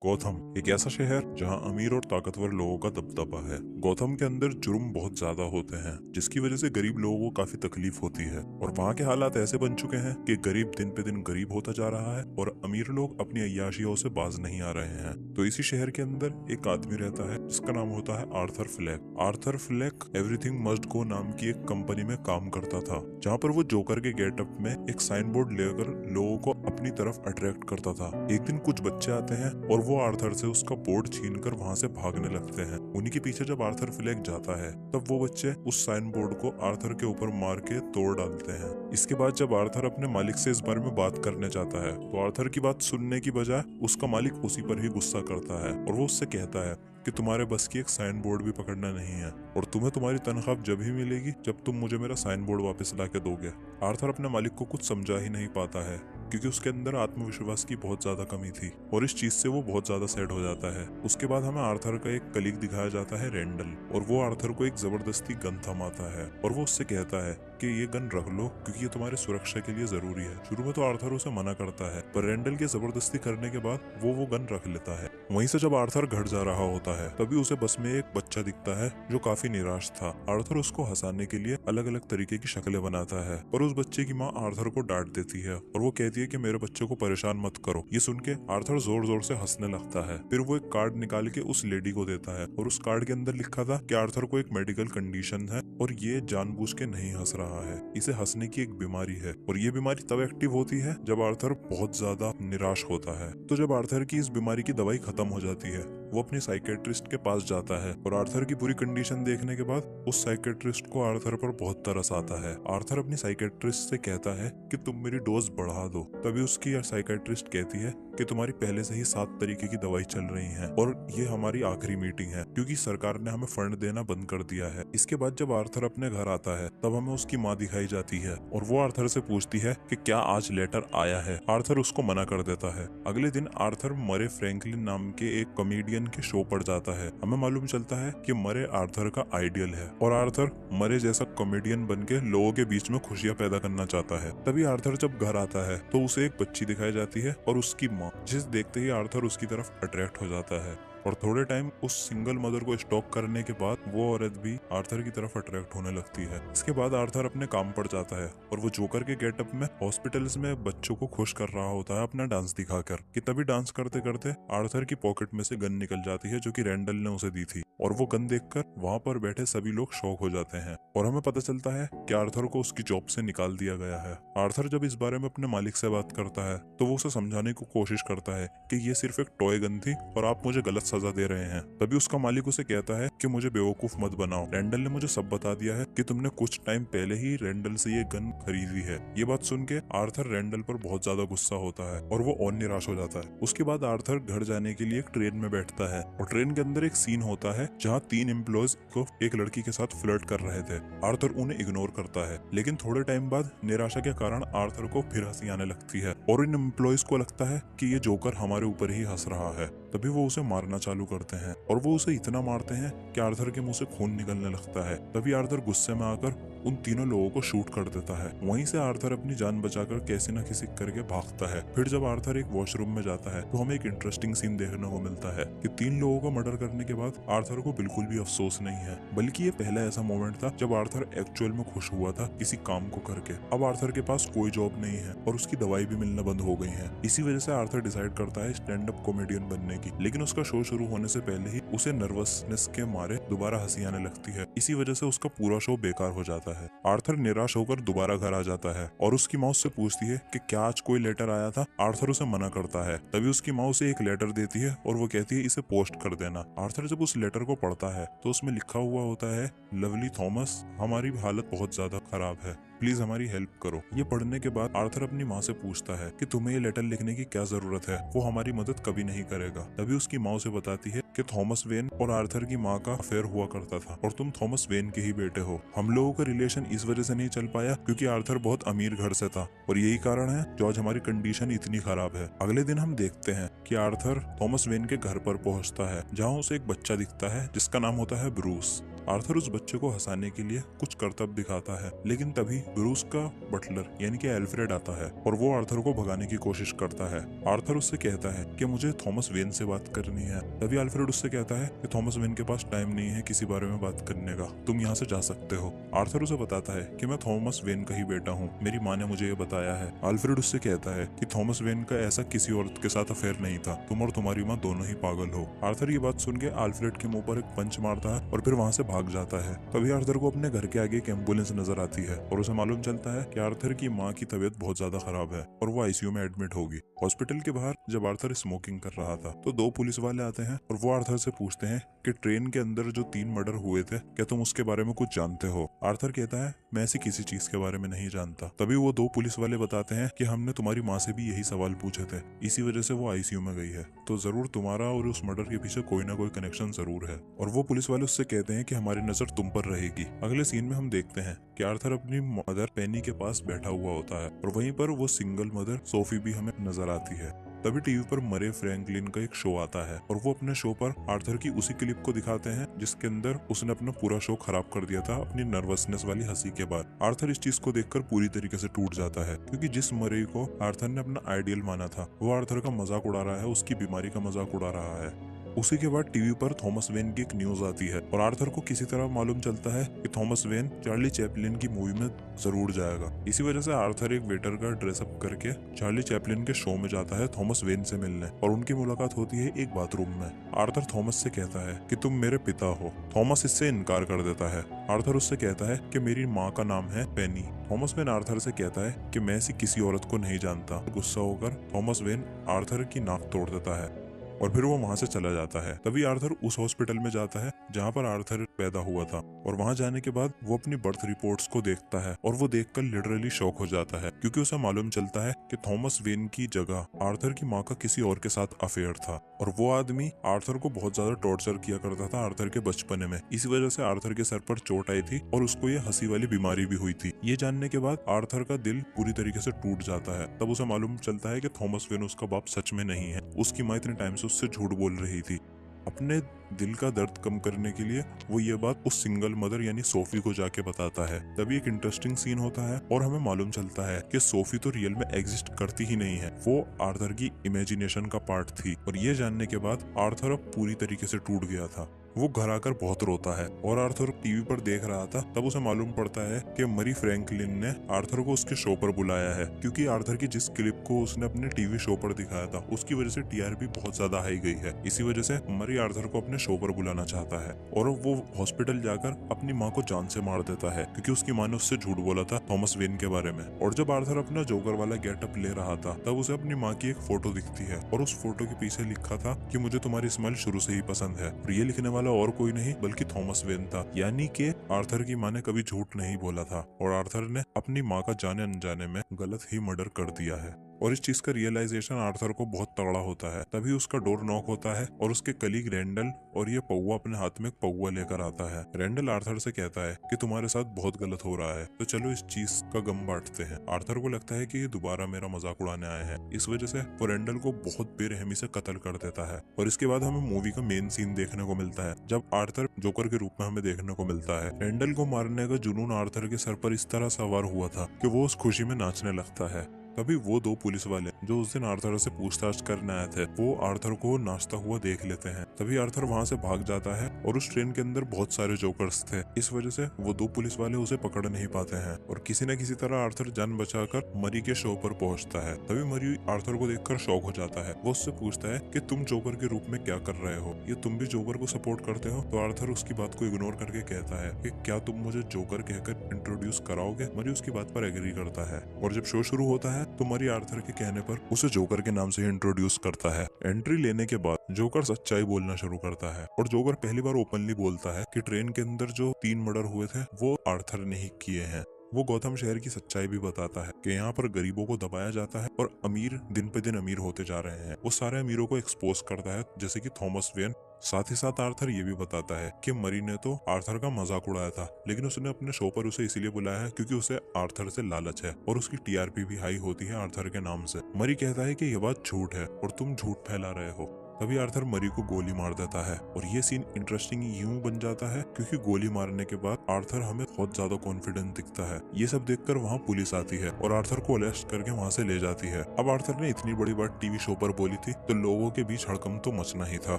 Gotham एक ऐसा शहर जहां अमीर और ताकतवर लोगों का दबदबा है। गौथम के अंदर जुर्म बहुत ज्यादा होते हैं, जिसकी वजह से गरीब लोगों को काफी तकलीफ होती है और वहां के हालात ऐसे बन चुके हैं कि गरीब दिन पे दिन गरीब होता जा रहा है और अमीर लोग अपनी अय्याशियों से बाज नहीं आ रहे हैं। तो इसी शहर के अंदर एक आदमी रहता है जिसका नाम होता है Arthur Fleck. Arthur Fleck everything must go नाम की एक कंपनी में काम करता था, जहाँ पर वो जोकर के गेटअप में एक साइन बोर्ड लेकर लोगों को अपनी तरफ अट्रैक्ट करता था। एक दिन कुछ बच्चे आते हैं और वो आर्थर से उसका बोर्ड छीनकर वहां से भागने लगते हैं। उन्हीं के पीछे जब आर्थर फ्लेक जाता है तब वो बच्चे उस साइन बोर्ड को आर्थर के ऊपर मार के तोड़ डालते हैं। इसके बाद जब आर्थर अपने मालिक से इस बारे में बात करने जाता है तो आर्थर की बात सुनने की बजाय उसका मालिक उसी पर ही गुस्सा करता है और वो उससे कहता है कि तुम्हारे बस की एक साइन बोर्ड भी पकड़ना नहीं है और तुम्हें तुम्हारी तनख्वाह जब ही मिलेगी जब तुम मुझे मेरा साइन बोर्ड वापस ला के दोगे। आर्थर अपने मालिक को कुछ समझा ही नहीं पाता है क्योंकि उसके अंदर आत्मविश्वास की बहुत ज्यादा कमी थी और इस चीज से वो बहुत ज्यादा सैड हो जाता है। उसके बाद हमें आर्थर का एक कलीग दिखाया जाता है, रेंडल, और वो आर्थर को एक जबरदस्ती गन थमाता है और वो उससे कहता है कि ये गन रख लो क्योंकि ये तुम्हारी सुरक्षा के लिए जरूरी है। शुरू में तो आर्थर उसे मना करता है पर रेंडल के जबरदस्ती करने के बाद वो गन रख लेता है। वहीं से जब आर्थर घर जा रहा होता है तभी उसे बस में एक बच्चा दिखता है जो काफी निराश था। आर्थर उसको हंसाने के लिए अलग अलग तरीके की शक्लें बनाता है और उस बच्चे की माँ आर्थर को डांट देती है और वो कहती है कि मेरे बच्चे को परेशान मत करो। ये सुन के आर्थर जोर जोर से हंसने लगता है। फिर वो एक कार्ड निकाल के उस लेडी को देता है और उस कार्ड के अंदर लिखा था कि आर्थर को एक मेडिकल कंडीशन है और ये जानबूझ के नहीं हंस रहा है, इसे हंसने की एक बीमारी है और ये बीमारी तब एक्टिव होती है जब आर्थर बहुत ज्यादा निराश होता है। तो जब आर्थर की इस बीमारी की दवाई खत्म हो जाती है वो अपने साइकेट्रिस्ट के पास जाता है और आर्थर की पूरी कंडीशन देखने के बाद उस साइकेट्रिस्ट को आर्थर पर बहुत तरस आता है। आर्थर अपनी साइकेट्रिस्ट से कहता है कि तुम मेरी डोज बढ़ा दो। तभी उसकी साइकेट्रिस्ट कहती है कि तुम्हारी पहले से ही 7 तरीके की दवाई चल रही है और ये हमारी आखिरी मीटिंग है क्योंकि सरकार ने हमें फंड देना बंद कर दिया है। इसके बाद जब आर्थर अपने घर आता है तब हमें उसकी माँ दिखाई जाती है और वो आर्थर से पूछती है कि क्या आज लेटर आया है। आर्थर उसको मना कर देता है। अगले दिन आर्थर मरे फ्रैंकलिन नाम के एक कॉमेडियन के शो पर जाता है। हमें मालूम चलता है कि मरे आर्थर का आइडियल है और आर्थर मरे जैसा कॉमेडियन बन के लोगों के बीच में खुशियां पैदा करना चाहता है। तभी आर्थर जब घर आता है तो उसे एक बच्ची दिखाई जाती है और उसकी माँ, जिसे देखते ही आर्थर उसकी तरफ अट्रैक्ट हो जाता है और थोड़े टाइम उस सिंगल मदर को स्टॉक करने के बाद वो औरत भी आर्थर की तरफ अट्रैक्ट होने लगती है। इसके बाद आर्थर अपने काम पर जाता है और वो जोकर के गेटअप में हॉस्पिटल्स में बच्चों को खुश कर रहा होता है अपना डांस दिखाकर कि तभी डांस करते करते आर्थर की पॉकेट में से गन निकल जाती है जो कि रेंडल ने उसे दी थी और वो गन देखकर वहां पर बैठे सभी लोग शॉक हो जाते हैं और हमें पता चलता है कि आर्थर को उसकी जॉब से निकाल दिया गया है। आर्थर जब इस बारे में अपने मालिक से बात करता है तो वो उसे समझाने की कोशिश करता है कि ये सिर्फ एक टॉय गन थी और आप मुझे गलत सजा दे रहे हैं। तभी उसका मालिक उसे कहता है कि मुझे बेवकूफ मत बनाओ, रेंडल ने मुझे सब बता दिया है कि तुमने कुछ टाइम पहले ही रेंडल से ये गन खरीदी है। ये बात सुन के आर्थर रेंडल पर बहुत ज्यादा गुस्सा होता है और वो और निराश हो जाता है। उसके बाद आर्थर घर जाने के लिए एक ट्रेन में बैठता है और ट्रेन के अंदर एक सीन होता है जहाँ 3 एम्प्लॉयज को एक लड़की के साथ फ्लर्ट कर रहे थे। आर्थर उन्हें इग्नोर करता है लेकिन थोड़े टाइम बाद निराशा के कारण आर्थर को फिर हंसी आने लगती है और इन एम्प्लॉयज को लगता है कि ये जोकर हमारे ऊपर ही हंस रहा है। तभी वो उसे मारना चालू करते हैं और वो उसे इतना मारते हैं कि आर्थर के मुंह से खून निकलने लगता है। तभी आर्थर गुस्से में आकर उन तीनों लोगों को शूट कर देता है। वहीं से आर्थर अपनी जान बचाकर कैसे न किसी करके भागता है। फिर जब आर्थर एक वॉशरूम में जाता है तो हमें एक इंटरेस्टिंग सीन देखने को मिलता है कि 3 लोगों को मर्डर करने के बाद आर्थर को बिल्कुल भी अफसोस नहीं है, बल्कि ये पहला ऐसा मोमेंट था जब आर्थर एक्चुअल में खुश हुआ था किसी काम को करके। अब आर्थर के पास कोई जॉब नहीं है और उसकी दवाई भी मिलना बंद हो गई है। इसी वजह से आर्थर डिसाइड करता है स्टैंड अप कॉमेडियन बनने की, लेकिन उसका शो शुरू होने से पहले ही उसे नर्वसनेस के मारे दोबारा हंसी आने लगती है। इसी वजह से उसका पूरा शो बेकार हो जाता है। आर्थर निराश होकर दोबारा घर आ जाता है और उसकी माँ उससे पूछती है कि क्या आज कोई लेटर आया था। आर्थर उसे मना करता है। तभी उसकी माँ उसे एक लेटर देती है और वो कहती है इसे पोस्ट कर देना। आर्थर जब उस लेटर को पढ़ता है तो उसमें लिखा हुआ होता है, लवली थॉमस, हमारी हालत बहुत ज्यादा खराब है, प्लीज हमारी हेल्प करो। ये पढ़ने के बाद आर्थर अपनी माँ से पूछता है कि तुम्हें ये लेटर लिखने की क्या जरूरत है, वो हमारी मदद कभी नहीं करेगा। तभी उसकी माँ उसे बताती है कि थॉमस वेन और आर्थर की माँ का अफेयर हुआ करता था और तुम थॉमस वेन के ही बेटे हो। हम लोगों का रिलेशन इस वजह से नहीं चल पाया क्योंकि आर्थर बहुत अमीर घर से था और यही कारण है जो आज हमारी कंडीशन इतनी खराब है। अगले दिन हम देखते हैं कि आर्थर थॉमस वेन के घर पर पहुंचता है जहाँ उसे एक बच्चा दिखता है जिसका नाम होता है ब्रूस। आर्थर उस बच्चे को हंसाने के लिए कुछ करतब दिखाता है, लेकिन तभी ब्रूस का बटलर यानी कि एल्फ्रेड आता है और वो आर्थर को भगाने की कोशिश करता है। आर्थर उससे कहता है कि मुझे थॉमस वेन से बात करनी है। तभी एल्फ्रेड उससे कहता है कि थॉमस वेन के पास टाइम नहीं है किसी बारे में बात करने का, तुम यहाँ से जा सकते हो। आर्थर उसे बताता है कि मैं थॉमस वेन का ही बेटा हूँ, मेरी माँ ने मुझे ये बताया है। एल्फ्रेड उससे कहता है कि थॉमस वेन का ऐसा किसी औरत के साथ अफेयर नहीं था, तुम और तुम्हारी माँ दोनों ही पागल हो। आर्थर ये बात सुन के एल्फ्रेड के मुंह पर एक पंच मारता है और फिर वहाँ से भाग जाता है। तभी आर्थर को अपने घर के आगे एक एम्बुलेंस नजर आती है और उसे मालूम चलता है कि आर्थर की माँ की तबीयत बहुत ज्यादा खराब है और वो आईसीयू में एडमिट होगी। हॉस्पिटल के बाहर जब आर्थर स्मोकिंग कर रहा था तो दो पुलिस वाले आते हैं और वो आर्थर से पूछते हैं कि ट्रेन के अंदर जो 3 मर्डर हुए थे क्या तुम उसके बारे में कुछ जानते हो। आर्थर कहता है मैं ऐसी किसी चीज के बारे में नहीं जानता। तभी वो 2 पुलिस वाले बताते हैं कि हमने तुम्हारी माँ से भी यही सवाल पूछे थे, इसी वजह से वो आईसीयू में गई है, तो जरूर तुम्हारा और उस मर्डर के पीछे कोई ना कोई कनेक्शन जरूर है। और वो पुलिस वाले उससे कहते हैं कि हमारी नजर तुम पर रहेगी। अगले सीन में हम देखते हैं कि आर्थर अपनी मदर पेनी के पास बैठा हुआ होता है और वहीं पर वो सिंगल मदर सोफी भी हमें नजर आती है। तभी टीवी पर मरे फ्रैंकलिन का एक शो आता है और वो अपने शो पर आर्थर की उसी क्लिप को दिखाते हैं जिसके अंदर उसने अपना पूरा शो खराब कर दिया था अपनी नर्वसनेस वाली हंसी के बाद। आर्थर इस चीज को देखकर पूरी तरीके से टूट जाता है, क्योंकि जिस मरे को आर्थर ने अपना आइडियल माना था वो आर्थर का मजाक उड़ा रहा है, उसकी बीमारी का मजाक उड़ा रहा है। उसी के बाद टीवी पर थॉमस वेन की एक न्यूज आती है और आर्थर को किसी तरह मालूम चलता है कि थॉमस वेन चार्ली चैपलिन की मूवी में जरूर जाएगा। इसी वजह से आर्थर एक वेटर का ड्रेसअप करके चार्ली चैपलिन के शो में जाता है थॉमस वेन से मिलने और उनकी मुलाकात होती है एक बाथरूम में। आर्थर थॉमस से कहता है कि तुम मेरे पिता हो। थॉमस इससे इनकार कर देता है। आर्थर उससे कहता है कि मेरी माँ का नाम है पेनी। थॉमस वेन आर्थर से कहता है कि मैं ऐसी किसी औरत को नहीं जानता। गुस्सा होकर थॉमस वेन आर्थर की नाक तोड़ देता है और फिर वो वहां से चला जाता है। तभी आर्थर उस हॉस्पिटल में जाता है जहाँ पर आर्थर पैदा हुआ था और वहां जाने के बाद वो अपनी बर्थ रिपोर्ट्स को देखता है और वो देखकर लिटरली शॉक हो जाता है, क्योंकि उसे मालूम चलता है कि थॉमस वेन की जगह आर्थर की माँ का किसी और के साथ अफेयर था और वो आदमी आर्थर को बहुत ज्यादा टॉर्चर किया करता था आर्थर के बचपने में। इसी वजह से आर्थर के सर पर चोट आई थी और उसको ये हंसी वाली बीमारी भी हुई थी। ये जानने के बाद आर्थर का दिल पूरी तरीके से टूट जाता है। तब उसे मालूम चलता है कि थॉमस वेन उसका बाप सच में नहीं है, उसकी माँ इतने टाइम से उससे झूठ बोल रही थी। अपने दिल का दर्द कम करने के लिए वो ये बात उस सिंगल मदर यानी सोफी को जाके बताता है। तभी एक इंटरेस्टिंग सीन होता है और हमें मालूम चलता है कि सोफी तो रियल में एग्जिस्ट करती ही नहीं है, वो आर्थर की इमेजिनेशन का पार्ट थी। और ये जानने के बाद आर्थर अब पूरी तरीके से टूट गया था। वो घर आकर बहुत रोता है और आर्थर टीवी पर देख रहा था। तब उसे मालूम पड़ता है कि मरी फ्रैंकलिन ने आर्थर को उसके शो पर बुलाया है, क्योंकि आर्थर की जिस क्लिप को उसने अपने टीवी शो पर दिखाया था उसकी वजह से टीआरपी बहुत ज्यादा हाई गई है। इसी वजह से मरी आर्थर को अपने शो पर बुलाना चाहता है और वो हॉस्पिटल जाकर अपनी माँ को जान से मार देता है, क्योंकि उसकी माँ ने उससे झूठ बोला था थॉमस वेन के बारे में। और जब आर्थर अपना जोकर वाला गेटअप ले रहा था तब उसे अपनी माँ की एक फोटो दिखती है और उस फोटो के पीछे लिखा था कि मुझे तुम्हारी स्माइल शुरू से ही पसंद है। और ये लिखने वाला और कोई नहीं बल्कि थॉमस वेन था, यानी कि आर्थर की माँ ने कभी झूठ नहीं बोला था और आर्थर ने अपनी माँ का जाने अनजाने में गलत ही मर्डर कर दिया है। और इस चीज का रियलाइजेशन आर्थर को बहुत तगड़ा होता है। तभी उसका डोर नॉक होता है और उसके कलीग रेंडल और ये पौवा अपने हाथ में पौवा लेकर आता है। रेंडल आर्थर से कहता है कि तुम्हारे साथ बहुत गलत हो रहा है, तो चलो इस चीज का गम बांटते हैं। आर्थर को लगता है कि ये दोबारा मेरा मजाक उड़ाने आए हैं, इस वजह से वो रेंडल को बहुत बेरहमी से कत्ल कर देता है। और इसके बाद हमें मूवी का मेन सीन देखने को मिलता है जब आर्थर जोकर के रूप में हमें देखने को मिलता है। रेंडल को मारने का जुनून आर्थर के सर पर इस तरह सवार हुआ था कि वो उस खुशी में नाचने लगता है। तभी वो 2 पुलिस वाले जो उस दिन आर्थर से पूछताछ करने आए थे वो आर्थर को नाचता हुआ देख लेते हैं। तभी आर्थर वहां से भाग जाता है और उस ट्रेन के अंदर बहुत सारे जोकर्स थे, इस वजह से वो 2 पुलिस वाले उसे पकड़ नहीं पाते हैं और किसी न किसी तरह आर्थर जान बचाकर मरी के शो पर पहुंचता है। तभी मरी आर्थर को देखकर शॉक हो जाता है। वो उससे पूछता है कि तुम जोकर के रूप में क्या कर रहे हो, ये तुम भी जोकर को सपोर्ट करते हो? तो आर्थर उसकी बात को इग्नोर करके कहता है कि क्या तुम मुझे जोकर कहकर इंट्रोड्यूस कराओगे? मरी उसकी बात पर एग्री करता है और जब शो शुरू होता है तो मरी आर्थर के कहने पर उसे जोकर के नाम से इंट्रोड्यूस करता है। एंट्री लेने के बाद जोकर सच्चाई बोलना शुरू करता है और जोकर पहली बार ओपनली बोलता है कि ट्रेन के अंदर जो 3 मर्डर हुए थे वो आर्थर ने ही किए हैं। वो गौतम शहर की सच्चाई भी बताता है कि यहाँ पर गरीबों को दबाया जाता है और अमीर दिन पे दिन अमीर होते जा रहे हैं। वो सारे अमीरों को एक्सपोज करता है जैसे कि थॉमस वेन। साथ ही साथ आर्थर ये भी बताता है कि मरी ने तो आर्थर का मजाक उड़ाया था, लेकिन उसने अपने शो पर उसे इसीलिए बुलाया है क्योंकि उसे आर्थर से लालच है और उसकी टीआरपी भी हाई होती है आर्थर के नाम से। मरी कहता है कि यह बात झूठ है और तुम झूठ फैला रहे हो। तभी आर्थर मरी को गोली मार देता है और ये सीन इंटरेस्टिंग यूं बन जाता है क्योंकि गोली मारने के बाद आर्थर हमें बहुत ज्यादा कॉन्फिडेंट दिखता है। ये सब देखकर वहाँ पुलिस आती है और आर्थर को अरेस्ट करके वहाँ से ले जाती है। अब आर्थर ने इतनी बड़ी बात टीवी शो पर बोली थी तो लोगों के बीच हड़कंप तो मचना ही था।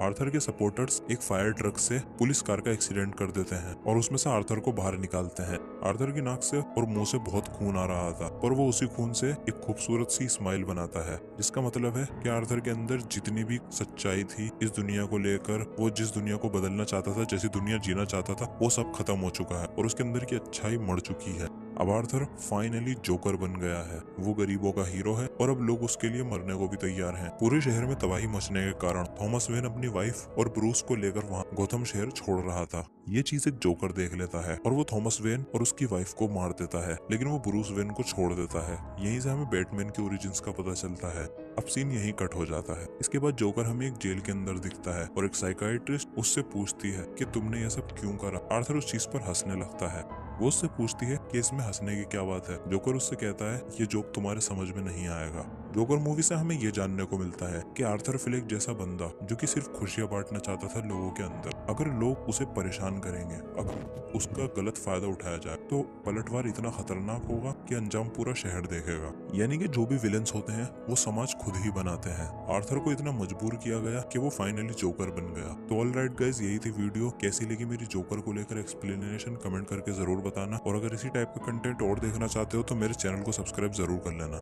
आर्थर के सपोर्टर्स एक फायर ट्रक से पुलिस कार का एक्सीडेंट कर देते हैं और उसमें से आर्थर को बाहर निकालते हैं। आर्थर की नाक से और मुंह से बहुत खून आ रहा था और वो उसी खून से एक खूबसूरत सी स्माइल बनाता है, जिसका मतलब है कि आर्थर के अंदर जितनी भी सच्चाई थी इस दुनिया को लेकर, वो जिस दुनिया को बदलना चाहता था, जैसी दुनिया जीना चाहता था, वो सब खत्म हो चुका है और उसके अंदर की अच्छाई मर चुकी है। अब आर्थर फाइनली जोकर बन गया है। वो गरीबों का हीरो है और अब लोग उसके लिए मरने को भी तैयार हैं। पूरे शहर में तबाही मचने के कारण थॉमस वेन अपनी वाइफ और ब्रूस को लेकर वहाँ गोथम शहर छोड़ रहा था। ये चीज एक जोकर देख लेता है और वो थॉमस वेन और उसकी वाइफ को मार देता है, लेकिन वो ब्रूस वेन को छोड़ देता है। यहीं से हमें बैटमैन के ओरिजिन्स का पता चलता है। अब सीन यहीं कट हो जाता है। इसके बाद जोकर हमें एक जेल के अंदर दिखता है और एक साइकाइट्रिस्ट उससे पूछती है कि तुमने ये सब क्यों करा। आर्थर उस चीज पर हंसने लगता है। वो उससे पूछती है कि इसमें हंसने की क्या बात है। जोकर उससे कहता है ये जोक तुम्हारे समझ में नहीं आएगा। जोकर मूवी से हमें ये जानने को मिलता है कि आर्थर फ्लेक जैसा बंदा जो कि सिर्फ खुशियां बांटना चाहता था लोगों के अंदर, अगर लोग उसे परेशान करेंगे, अगर उसका गलत फायदा उठाया जाए तो पलटवार इतना खतरनाक होगा कि अंजाम पूरा शहर देखेगा। यानी कि जो भी विलेंस होते हैं वो समाज खुद ही बनाते हैं। आर्थर को इतना मजबूर किया गया कि वो फाइनली जोकर बन गया। तो ऑल राइट गाइस, यही थी वीडियो। कैसी लगी मेरी जोकर को लेकर एक्सप्लेनेशन कमेंट करके जरूर बताना, और अगर इसी टाइप का कंटेंट और देखना चाहते हो तो मेरे चैनल को सब्सक्राइब जरूर कर लेना।